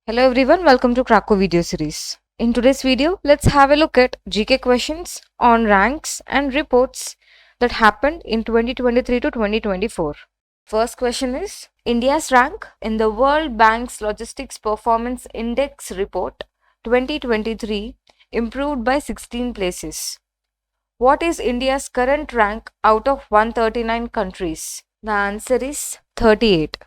Hello everyone, welcome to Cracku video series. In today's video, let's have a look at GK questions on ranks and reports that happened in 2023 to 2024. First question is, India's rank in the World Bank's Logistics Performance Index report 2023 improved by 16 places. What is India's current rank out of 139 countries? The answer is 38.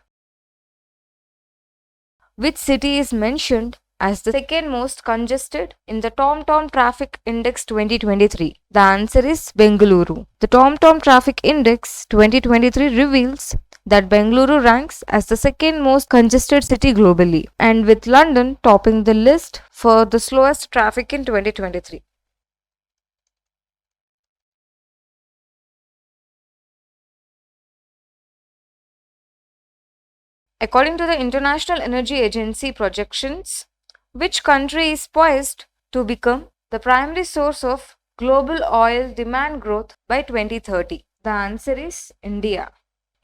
Which city is mentioned as the second most congested in the TomTom Traffic Index 2023? The answer is Bengaluru. The TomTom Traffic Index 2023 reveals that Bengaluru ranks as the second most congested city globally, and with London topping the list for the slowest traffic in 2023. According to the International Energy Agency projections, which country is poised to become the primary source of global oil demand growth by 2030? The answer is India.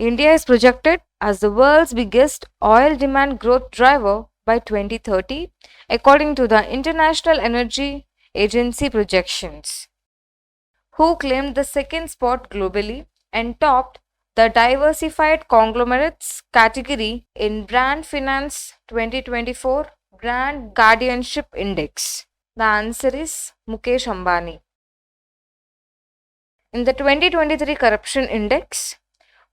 India is projected as the world's biggest oil demand growth driver by 2030, according to the International Energy Agency projections. Who claimed the second spot globally and topped the Diversified Conglomerates category in Brand Finance 2024 Brand Guardianship Index? The answer is Mukesh Ambani. In the 2023 Corruption Index,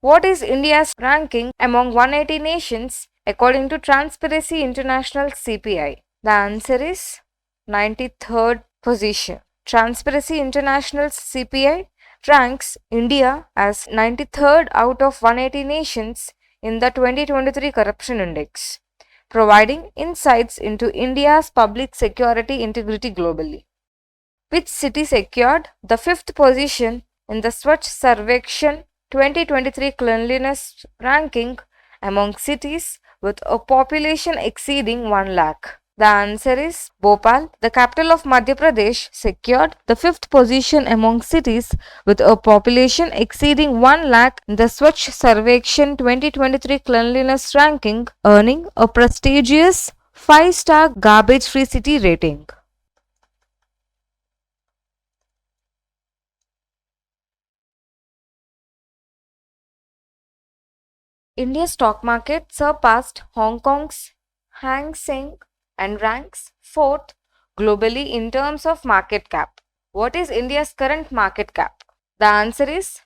what is India's ranking among 180 nations according to Transparency International CPI? The answer is 93rd position. Transparency International's CPI ranks India as 93rd out of 180 nations in the 2023 Corruption Index, providing insights into India's public security integrity globally. Which city secured the 5th position in the Swachh Sarvekshan 2023 cleanliness ranking among cities with a population exceeding 1 lakh? The answer is Bhopal, the capital of Madhya Pradesh, secured the 5th position among cities with a population exceeding 1 lakh in the Swachh Sarvekshan 2023 cleanliness ranking, earning a prestigious 5-star garbage-free city rating. India's stock market surpassed Hong Kong's Hang Seng and ranks 4th globally in terms of market cap. What is India's current market cap? The answer is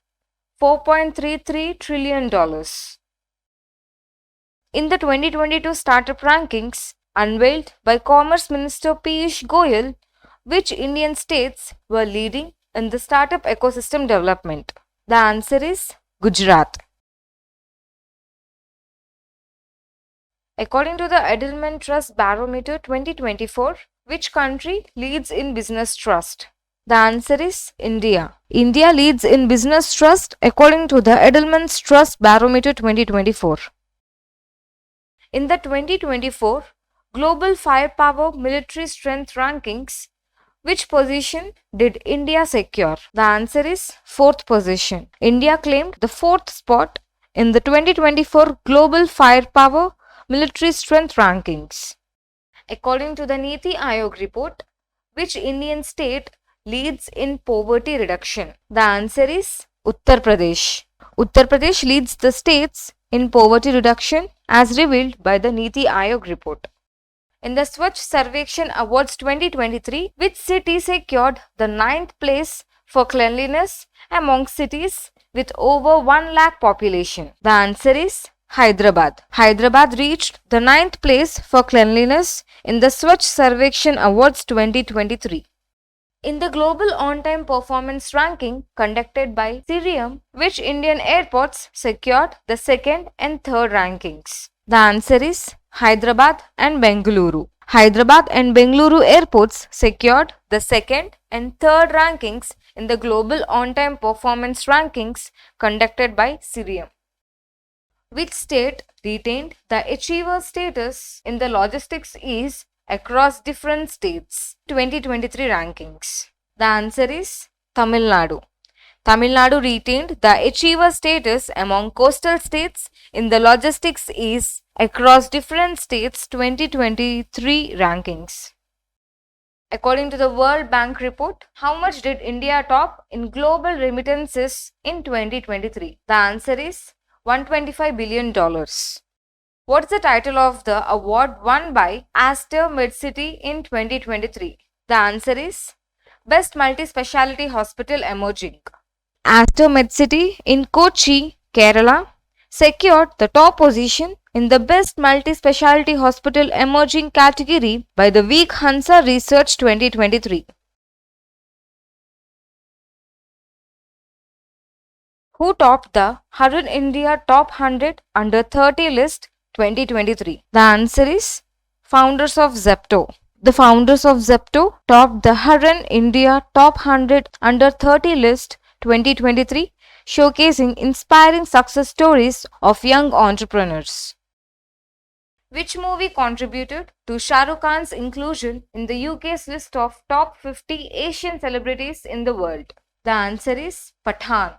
$4.33 trillion. In the 2022 startup rankings unveiled by Commerce Minister Piyush Goyal, which Indian states were leading in the startup ecosystem development? The answer is Gujarat. According to the Edelman Trust Barometer 2024, which country leads in business trust? The answer is India. India leads in business trust according to the Edelman's Trust Barometer 2024. In the 2024 Global Firepower Military Strength Rankings, which position did India secure? The answer is 4th position. India claimed the 4th spot in the 2024 Global Firepower Military Strength Rankings. According to the Niti Aayog report, which Indian state leads in poverty reduction? The answer is Uttar Pradesh. Uttar Pradesh leads the states in poverty reduction as revealed by the Niti Aayog report. In the Swachh Sarvekshan Awards 2023, which city secured the 9th place for cleanliness among cities with over 1 lakh population? The answer is Hyderabad. Hyderabad reached the 9th place for cleanliness in the Swachh Sarvekshan Awards 2023. In the Global On-Time Performance Ranking conducted by Cirium, which Indian airports secured the 2nd and 3rd rankings? The answer is Hyderabad and Bengaluru. Hyderabad and Bengaluru airports secured the 2nd and 3rd rankings in the Global On-Time Performance Rankings conducted by Cirium. Which state retained the achiever status in the logistics ease across different states 2023 rankings? The answer is Tamil Nadu. Tamil Nadu retained the achiever status among coastal states in the Logistics Ease across different states 2023 rankings. According to the World Bank report, how much did India top in global remittances in 2023? The answer is $125 billion. What's the title of the award won by Aster Medcity in 2023? The answer is Best Multi-Speciality Hospital Emerging. Aster Medcity in Kochi, Kerala, secured the top position in the Best Multi-Speciality Hospital Emerging category by the Week Hansa Research 2023. Who topped the Hurun India Top 100 Under 30 list 2023? The answer is founders of Zepto. The founders of Zepto topped the Hurun India Top 100 Under 30 list 2023, showcasing inspiring success stories of young entrepreneurs. Which movie contributed to Shah Rukh Khan's inclusion in the UK's list of top 50 Asian celebrities in the world? The answer is Pathaan.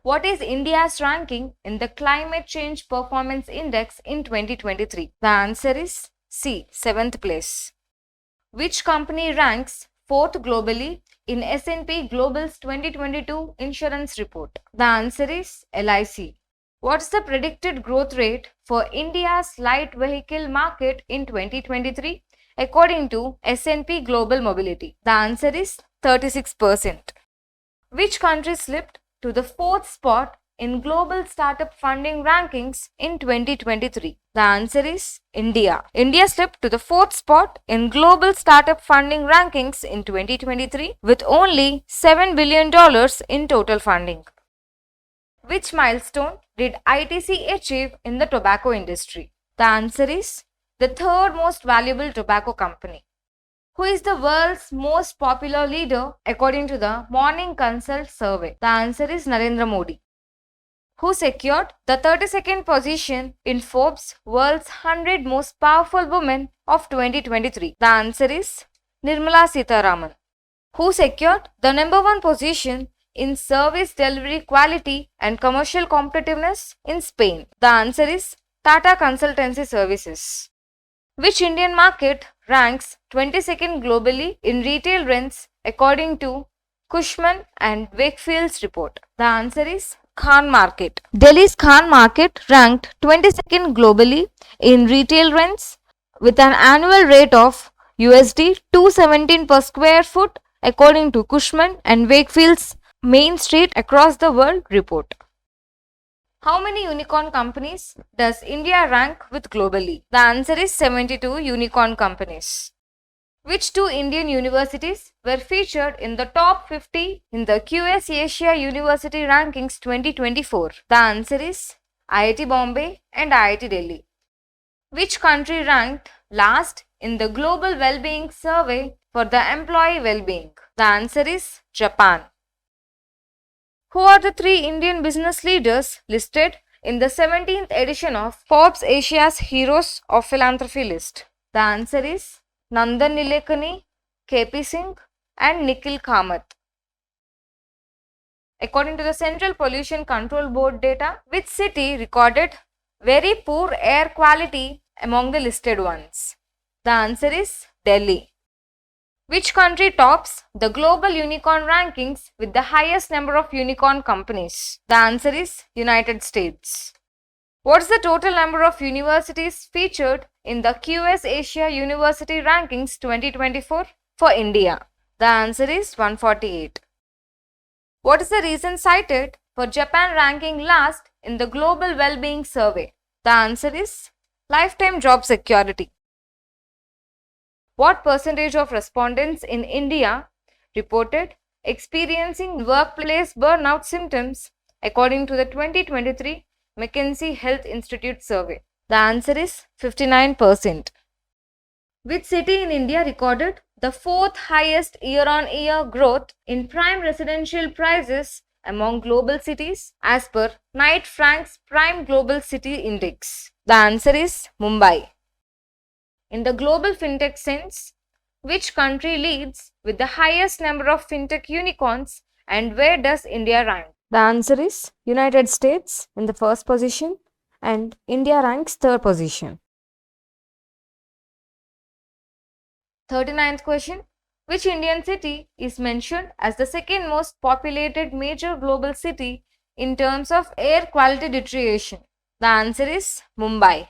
What is India's ranking in the Climate Change Performance Index in 2023? The answer is C, 7th place. Which company ranks 4th globally in S&P Global's 2022 insurance report? The answer is LIC. What's the predicted growth rate for India's light vehicle market in 2023 according to S&P Global Mobility? The answer is 36%. Which country slipped to the 4th spot in global startup funding rankings in 2023? The answer is India. India slipped to the 4th spot in global startup funding rankings in 2023 with only $7 billion in total funding. Which milestone did ITC achieve in the tobacco industry? The answer is the 3rd most valuable tobacco company. Who is the world's most popular leader according to the Morning Consult survey? The answer is Narendra Modi. Who secured the 32nd position in Forbes' World's 100 Most Powerful Women of 2023? The answer is Nirmala Sitharaman. Who secured the number 1 position in service delivery quality and commercial competitiveness in Spain? The answer is Tata Consultancy Services. Which Indian market ranks 22nd globally in retail rents according to Cushman and Wakefield's report? The answer is Khan Market. Delhi's Khan Market ranked 22nd globally in retail rents with an annual rate of USD 217 per square foot according to Cushman and Wakefield's Main Street Across the World report. How many unicorn companies does India rank with globally? The answer is 72 unicorn companies. Which 2 Indian universities were featured in the top 50 in the QS Asia University Rankings 2024? The answer is IIT Bombay and IIT Delhi. Which country ranked last in the Global Wellbeing Survey for the employee well-being? The answer is Japan. Who are the 3 Indian business leaders listed in the 17th edition of Forbes Asia's Heroes of Philanthropy list? The answer is Nandan Nilekani, KP Singh and Nikhil Kamath. According to the Central Pollution Control Board data, which city recorded very poor air quality among the listed ones? The answer is Delhi. Which country tops the global unicorn rankings with the highest number of unicorn companies? The answer is United States. What's the total number of universities featured in the QS Asia University Rankings 2024 for India? The answer is 148. What is the reason cited for Japan ranking last in the Global Wellbeing Survey? The answer is lifetime job security. What percentage of respondents in India reported experiencing workplace burnout symptoms according to the 2023 McKinsey Health Institute survey? The answer is 59%. Which city in India recorded the 4th highest year-on-year growth in prime residential prices among global cities as per Knight Frank's Prime Global City Index? The answer is Mumbai. In the global fintech sense, which country leads with the highest number of fintech unicorns And where does India rank? The answer is United States in the first position and India ranks third position. 39th question. Which Indian city is mentioned as the second most populated major global city in terms of air quality deterioration? The answer is Mumbai.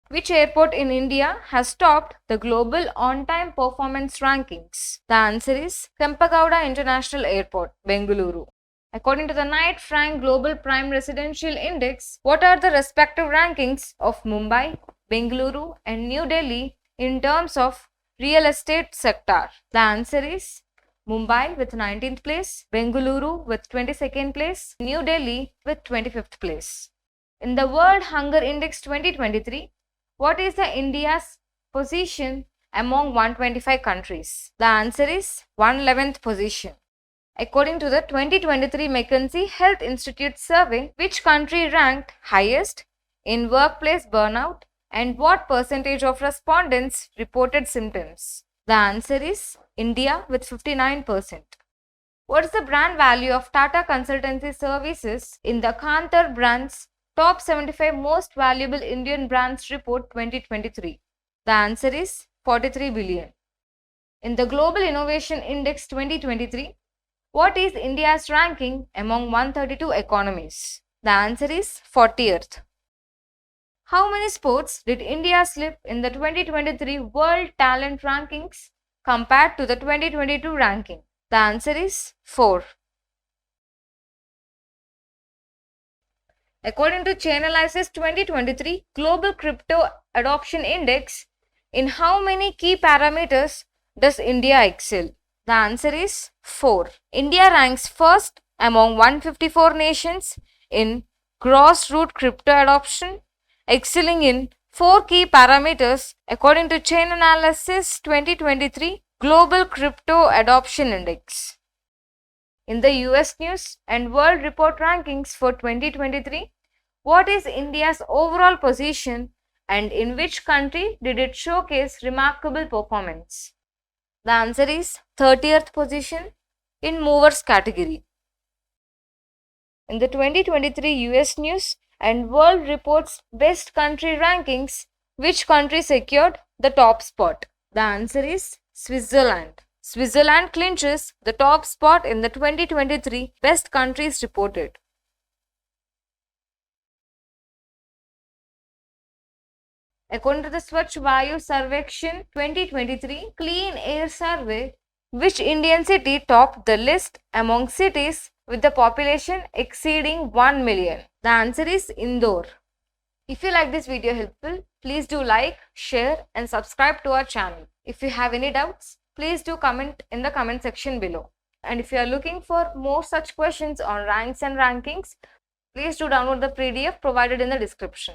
Which airport in India has topped the global on-time performance rankings? The answer is Kempegowda International Airport, Bengaluru. According to the Knight Frank Global Prime Residential Index, what are the respective rankings of Mumbai, Bengaluru and New Delhi in terms of real estate sector? The answer is Mumbai with 19th place, Bengaluru with 22nd place, New Delhi with 25th place. In the World Hunger Index 2023, what is the India's position among 125 countries? The answer is 111th position. According to the 2023 McKinsey Health Institute survey, which country ranked highest in workplace burnout and what percentage of respondents reported symptoms? The answer is India with 59%. What is the brand value of Tata Consultancy Services in the Kantar Brands Top 75 Most Valuable Indian Brands Report 2023? The answer is 43 billion. In the Global Innovation Index 2023, what is India's ranking among 132 economies? The answer is 40th. How many sports did India slip in the 2023 World Talent Rankings compared to the 2022 ranking? The answer is 4. According to Chainalysis 2023 Global Crypto Adoption Index, in how many key parameters does India excel? The answer is 4. India ranks first among 154 nations in grassroots crypto adoption, excelling in 4 key parameters according to Chainalysis 2023 Global Crypto Adoption Index. In the US News and World Report rankings for 2023, what is India's overall position and in which country did it showcase remarkable performance? The answer is 30th position in movers category. In the 2023 US News and World Report's best country rankings, which country secured the top spot? The answer is Switzerland. Switzerland clinches the top spot in the 2023 best countries reported. According to the Swachh Vayu Sarvekshan 2023 Clean Air Survey, which Indian city topped the list among cities with the population exceeding 1 million? The answer is Indore. If you like this video helpful, please do like, share and subscribe to our channel. If you have any doubts, please do comment in the comment section below. And if you are looking for more such questions on ranks and rankings, please do download the PDF provided in the description.